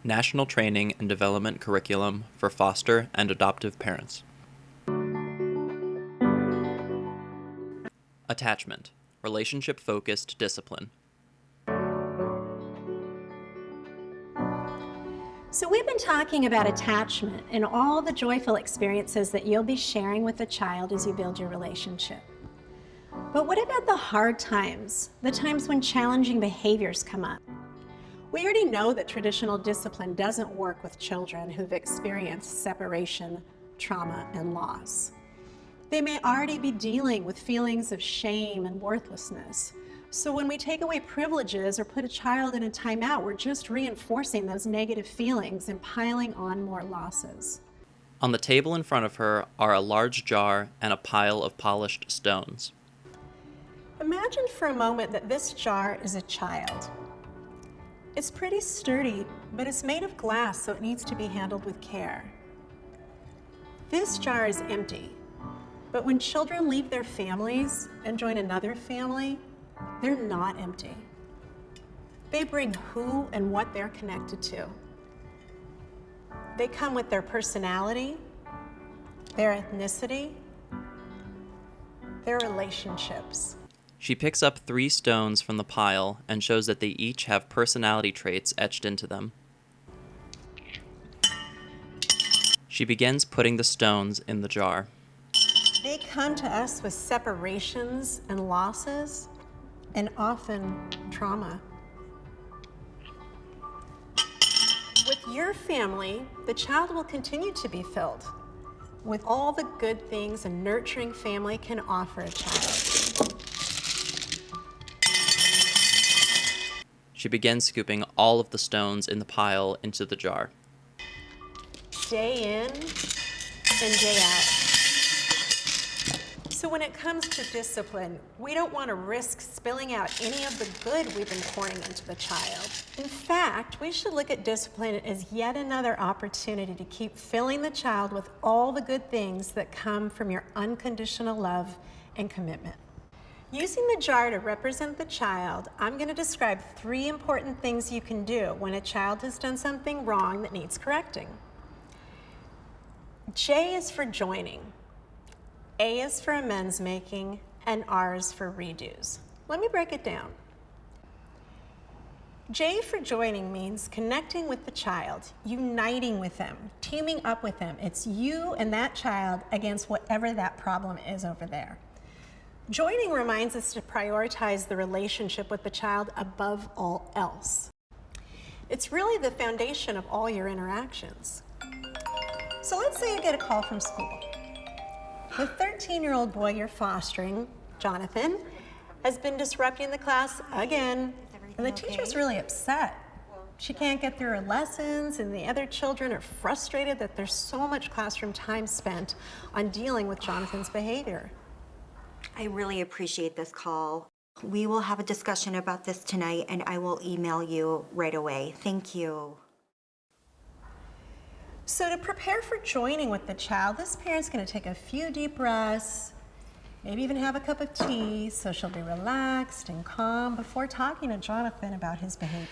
National Training and Development Curriculum for Foster and Adoptive Parents. Attachment, relationship-focused discipline. So we've been talking about attachment and all the joyful experiences that you'll be sharing with the child as you build your relationship. But what about the hard times, the times when challenging behaviors come up? We already know that traditional discipline doesn't work with children who've experienced separation, trauma, and loss. They may already be dealing with feelings of shame and worthlessness. So when we take away privileges or put a child in a timeout, we're just reinforcing those negative feelings and piling on more losses. On the table in front of her are a large jar and a pile of polished stones. Imagine for a moment that this jar is a child. It's pretty sturdy, but it's made of glass, so it needs to be handled with care. This jar is empty, but when children leave their families and join another family, they're not empty. They bring who and what they're connected to. They come with their personality, their ethnicity, their relationships. She picks up 3 stones from the pile and shows that they each have personality traits etched into them. She begins putting the stones in the jar. They come to us with separations and losses, and often trauma. With your family, the child will continue to be filled with all the good things a nurturing family can offer a child. She begins scooping all of the stones in the pile into the jar. Day in and day out. So when it comes to discipline, we don't want to risk spilling out any of the good we've been pouring into the child. In fact, we should look at discipline as yet another opportunity to keep filling the child with all the good things that come from your unconditional love and commitment. Using the jar to represent the child, I'm going to describe 3 important things you can do when a child has done something wrong that needs correcting. J is for joining, A is for amends making, and R is for redos. Let me break it down. J for joining means connecting with the child, uniting with them, teaming up with them. It's you and that child against whatever that problem is over there. Joining reminds us to prioritize the relationship with the child above all else. It's really the foundation of all your interactions. So let's say you get a call from school. The 13-year-old boy you're fostering, Jonathan, has been disrupting the class again, and the teacher's really upset. She can't get through her lessons, and the other children are frustrated that there's so much classroom time spent on dealing with Jonathan's behavior. I really appreciate this call. We will have a discussion about this tonight, and I will email you right away. Thank you. So to prepare for joining with the child, this parent's going to take a few deep breaths, maybe even have a cup of tea, so she'll be relaxed and calm before talking to Jonathan about his behavior.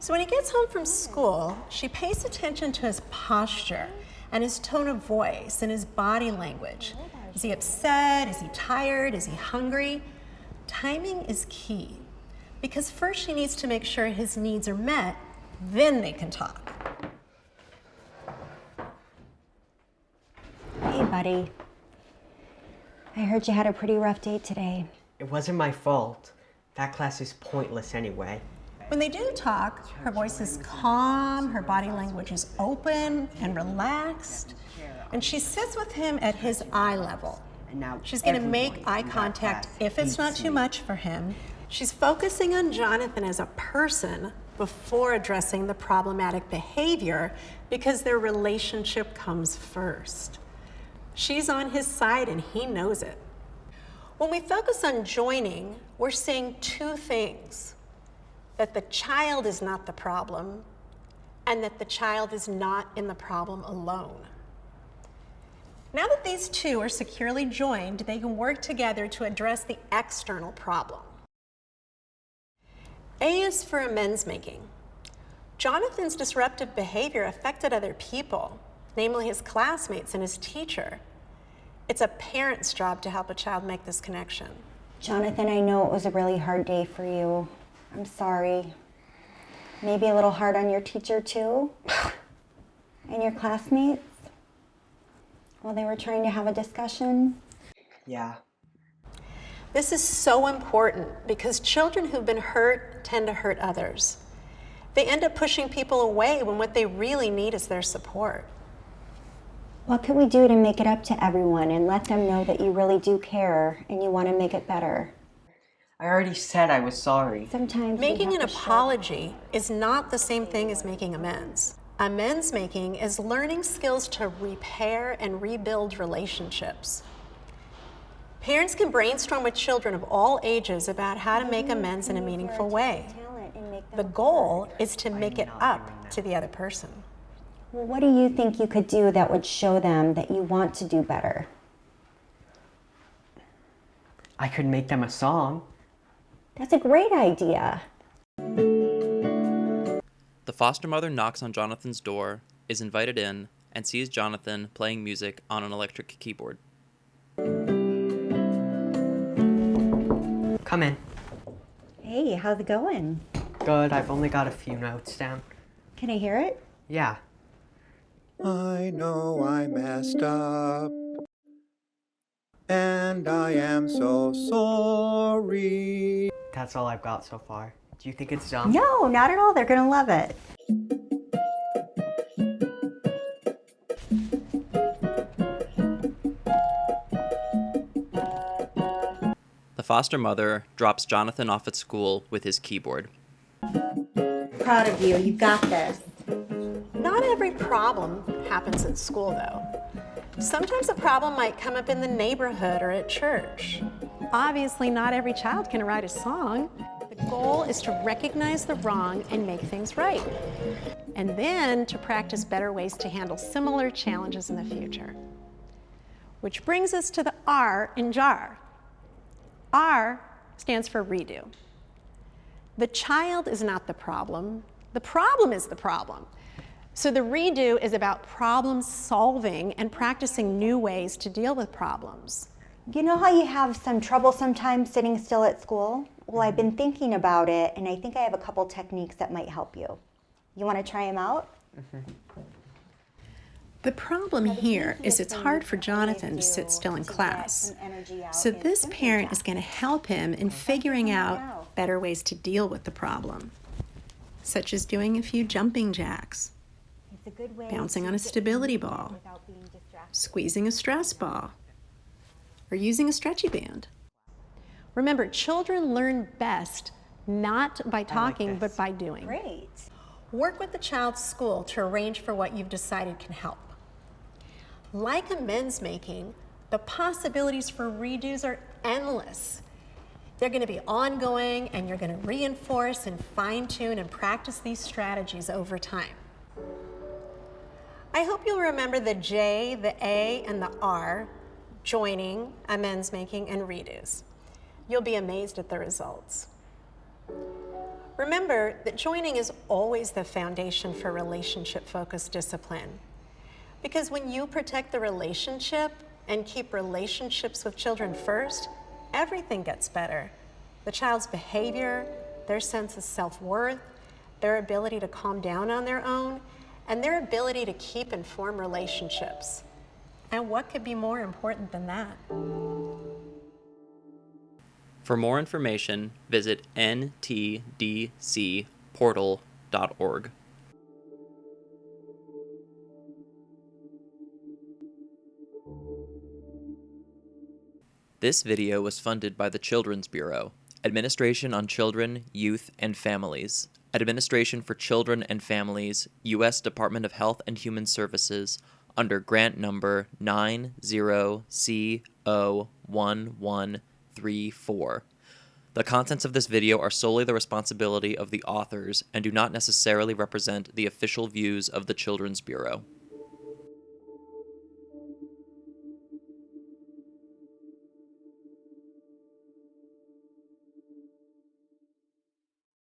So when he gets home from school, she pays attention to his posture and his tone of voice and his body language. Is he upset? Is he tired? Is he hungry? Timing is key, because first she needs to make sure his needs are met, then they can talk. Hey, buddy. I heard you had a pretty rough day today. It wasn't my fault. That class is pointless anyway. When they do talk, her voice is calm, her body language is open and relaxed, and she sits with him at his eye level. She's going to make eye contact if it's not too much for him. She's focusing on Jonathan as a person before addressing the problematic behavior, because their relationship comes first. She's on his side and he knows it. When we focus on joining, we're saying 2 things: that the child is not the problem, and that the child is not in the problem alone. Now that these two are securely joined, they can work together to address the external problem. A is for amends making. Jonathan's disruptive behavior affected other people, namely his classmates and his teacher. It's a parent's job to help a child make this connection. Jonathan, I know it was a really hard day for you. I'm sorry. Maybe a little hard on your teacher too? And your classmates? While they were trying to have a discussion? Yeah. This is so important because children who've been hurt tend to hurt others. They end up pushing people away when what they really need is their support. What can we do to make it up to everyone and let them know that you really do care and you want to make it better? I already said I was sorry. Sometimes we Making have an to show- apology is not the same thing as making amends. Amends making is learning skills to repair and rebuild relationships. Parents can brainstorm with children of all ages about how to make amends in a meaningful way. The goal is to make it up to the other person. Well, what do you think you could do that would show them that you want to do better? I could make them a song. That's a great idea. The foster mother knocks on Jonathan's door, is invited in, and sees Jonathan playing music on an electric keyboard. Come in. Hey, how's it going? Good, I've only got a few notes down. Can I hear it? Yeah. I know I messed up, and I am so sorry. That's all I've got so far. Do you think it's dumb? No, not at all. They're gonna love it. The foster mother drops Jonathan off at school with his keyboard. Proud of you. You got this. Not every problem happens at school, though. Sometimes a problem might come up in the neighborhood or at church. Obviously, not every child can write a song. The goal is to recognize the wrong and make things right, and then to practice better ways to handle similar challenges in the future. Which brings us to the R in JAR. R stands for redo. The child is not the problem is the problem. So the redo is about problem solving and practicing new ways to deal with problems. You know how you have some trouble sometimes sitting still at school? Well, I've been thinking about it, and I think I have a couple techniques that might help you. You want to try them out? The problem here is it's hard for Jonathan to sit still in class. So this parent is going to help him in figuring out better ways to deal with the problem, such as doing a few jumping jacks, It's a good way bouncing to on a get stability moving ball, without being distracted. squeezing a stress ball, or using a stretchy band. Remember, children learn best not by talking, this. but by doing. Great. Work with the child's school to arrange for what you've decided can help. Like amends making, the possibilities for redos are endless. They're going to be ongoing, and you're going to reinforce and fine-tune and practice these strategies over time. I hope you'll remember the J, the A, and the R, joining, amends making, and redos. You'll be amazed at the results. Remember that joining is always the foundation for relationship-focused discipline. Because when you protect the relationship and keep relationships with children first, everything gets better. The child's behavior, their sense of self-worth, their ability to calm down on their own, and their ability to keep and form relationships. And what could be more important than that? For more information, visit ntdcportal.org. This video was funded by the Children's Bureau, Administration on Children, Youth, and Families, Administration for Children and Families, U.S. Department of Health and Human Services, under grant number 90CO1134. The contents of this video are solely the responsibility of the authors and do not necessarily represent the official views of the Children's Bureau.